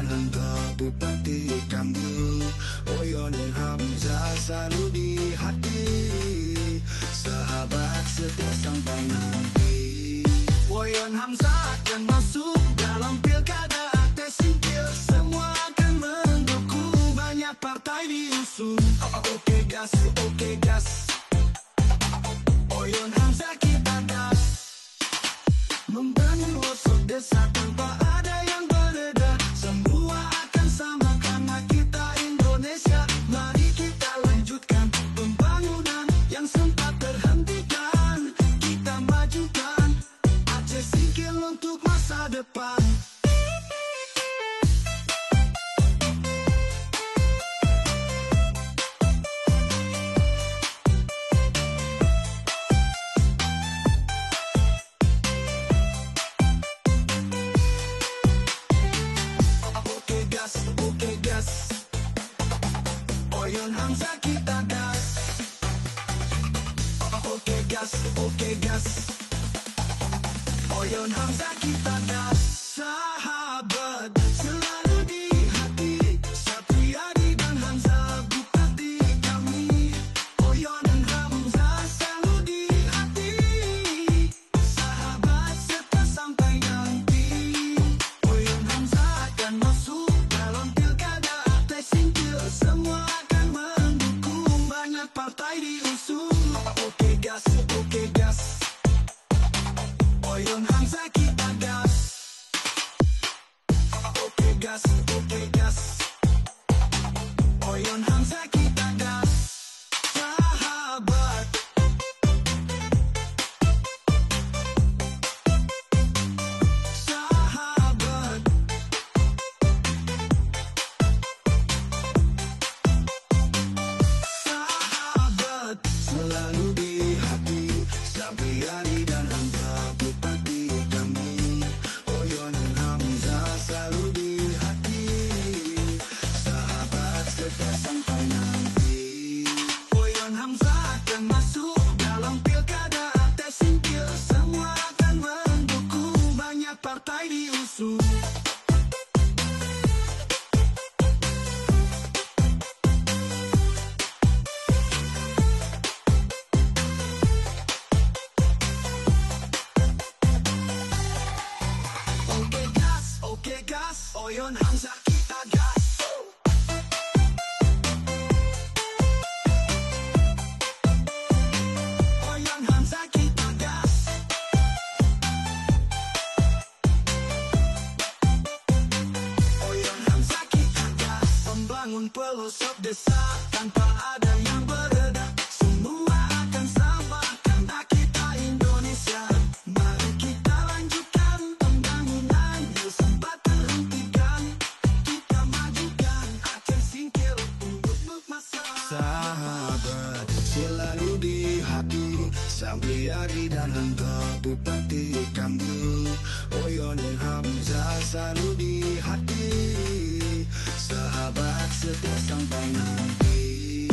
dan engkau bupati kami. Oyon Hamzah selalu di hati, sahabat setia sampai nanti. Oyon Hamzah akan masuk dalam pilkada atau singkil, semua akan mendukung, banyak partai diusung. Oke gas, oke gas, Oyon Hamzah kita gas, membangun pelosok desa tanpa ada yang berbeda. Semua akan sama karena kita Indonesia. Mari kita lanjutkan pembangunan yang sempat terhentikan. Kita majukan Aceh Singkil untuk masa depan. Oke gas, Oyon Hamzah kita gas. Oke gas, Oyon Hamzah kita gas. Sahabat selalu di hati, Satriadi dan Hamzah bupati kami. Oyon Hamzah selalu di hati, sahabat serta sampai nanti. Oyon Hamzah akan masuk dalam pilkada atau singkil, semua akan mendukung, banyak partai diusung. Oke gas, Oyon Hamzah kita gas. Oke gas, Oyon Hamzah kita gas. Sahabat selalu di hati, Satriadi dan Hamzah bupati kami. Oyon Hamzah selalu di hati, sahabat serta sampai nanti. Oyon Hamzah akan masuk dalam pilkada atau singkil, semua akan mendukung, banyak partai diusung. Oyon Hamzah kita gas. Oyon Hamzah kita gas. Oyon Hamzah kita gas. Membangun pelosok desa tanpa ada yang berbeda. Semua akan sama karena kita Indonesia. Mari kita lanjutkan pembangunan yang sempat terhentikan. Kita majukan Aceh Singkil untuk masa. Sahabat selalu di hati, Satriadi dan engkau bupati kami. Oyon Hamzah selalu di hati, sahabat setia sampai nanti.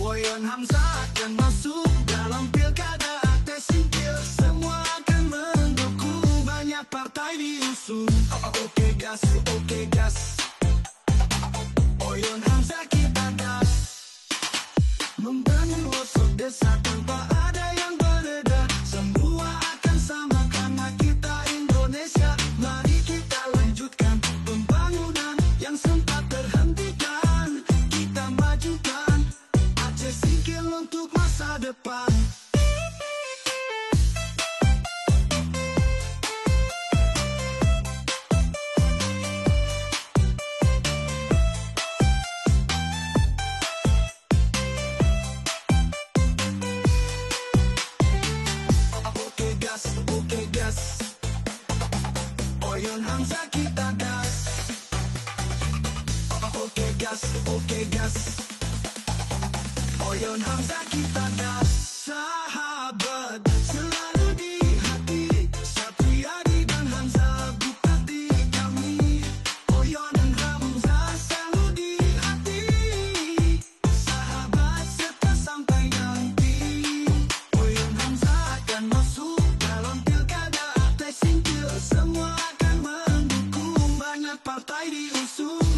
Oyon Hamzah akan masuk dalam pilkada atau singkil, semua akan mendukung, banyak partai diusung. Oke gas, Oyon Hamzah kita gas, membangun pelosok desa tanpa ada yang berbeda. Semua akan sama karena kita Indonesia. Mari kita lanjutkan pembangunan yang sempat terhentikan. Kita majukan Aceh Singkil untuk masa depan. Oke gas, Oyon Hamzah kita gas. Oke gas, Oyon Hamzah kita gas. Sahabat selalu di hati, Satriadi dan Hamzah bupati kami. Oyon Hamzah selalu di hati, sahabat serta sampai nanti. Oyon Hamzah akan masuk dalam pilkada atau singkil, semua akan mendukung, banyak partai diusung.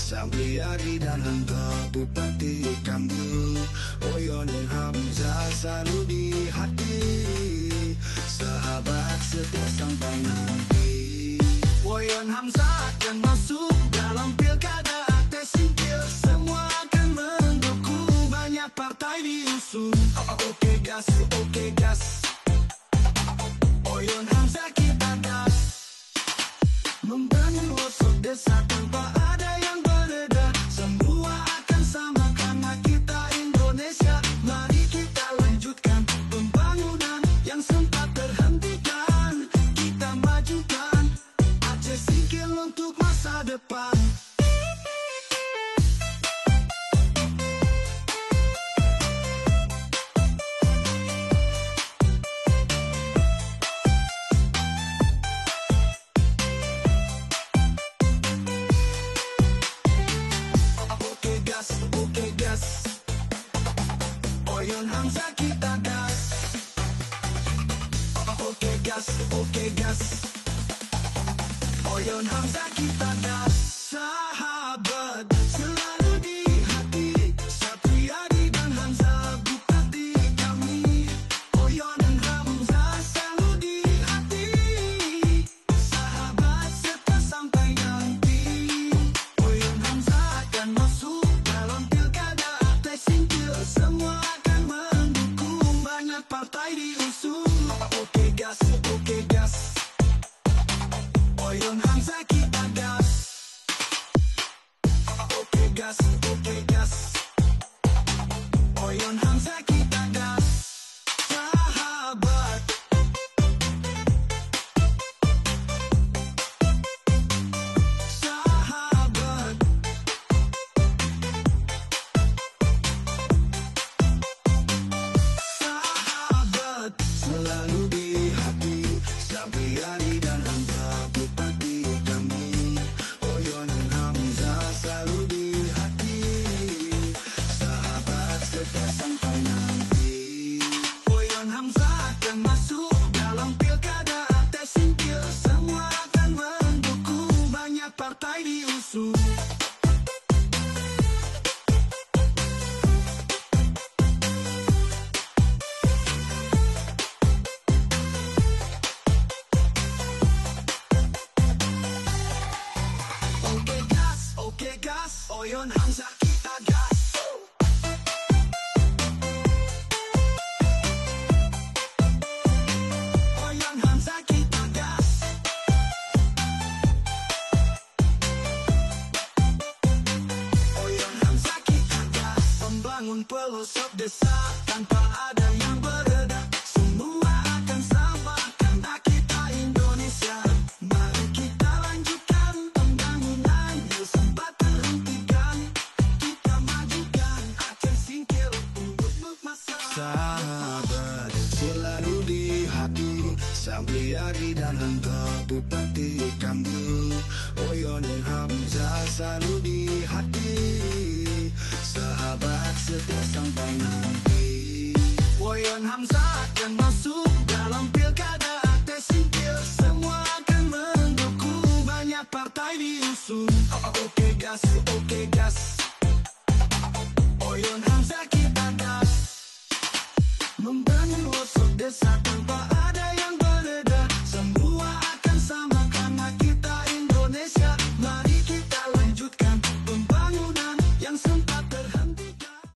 Sambiari dan Hangga Bupati Kambil, Oyon Hamzah selalu di hati, sahabat setia sampai nanti. Oyon Hamzah akan masuk dalam pilkada akte singkil, semua akan mendukung, banyak partai diusung. Oke gas, oke gas, Oyon Hamzah kita gas, membangun pelosok desa tanpa ada yang berbeda. Semua akan sama karena kita Indonesia. Mari kita lanjutkan pembangunan yang sempat terhentikan. Kita majukan Aceh Singkil untuk masa depan. Oke gas, Oyon Hamzah kita gas. Oke gas, Oyon Hamzah kita gas. Sahabat selalu di hati, Sapriadi dan Hamzah Bupati kami. Oyon Hamzah selalu di hati, sahabat serta sampai nanti. Oyon Hamzah akan masuk dalam pilkada akte singkil, semua akan mendukung, banyak partai diusung. Oke gas, Oyon Hamzah kita gas. Oke gas, Oyon Hamzah kita gas. Sahabat selalu di hati, Sapriadi dan Hamzah Bupati kami. Oyon Hamzah selalu di hati, sahabat setia sampai nanti. Oyon Hamzah akan masuk dalam pilkada akte singkil, semua akan mendukung, banyak partai diusung. Oke gas, Oyon Hamzah kita gas. Oyon Hamzah kita gas. Oyon Hamzah kita gas. Membangun pelosok desa tanpa ada yang berbeda. Semua akan sama karena kita Indonesia. Mari kita lanjutkan pembangunan yang sempat terhentikan. Kita majukan Aceh Singkil untuk masa. Sahabat selalu di hati, Sambiari dan Hangga Bupati Kambil. Oyon Hamzah selalu di hati, sahabat setia sampai nanti. Oyon Hamzah akan masuk dalam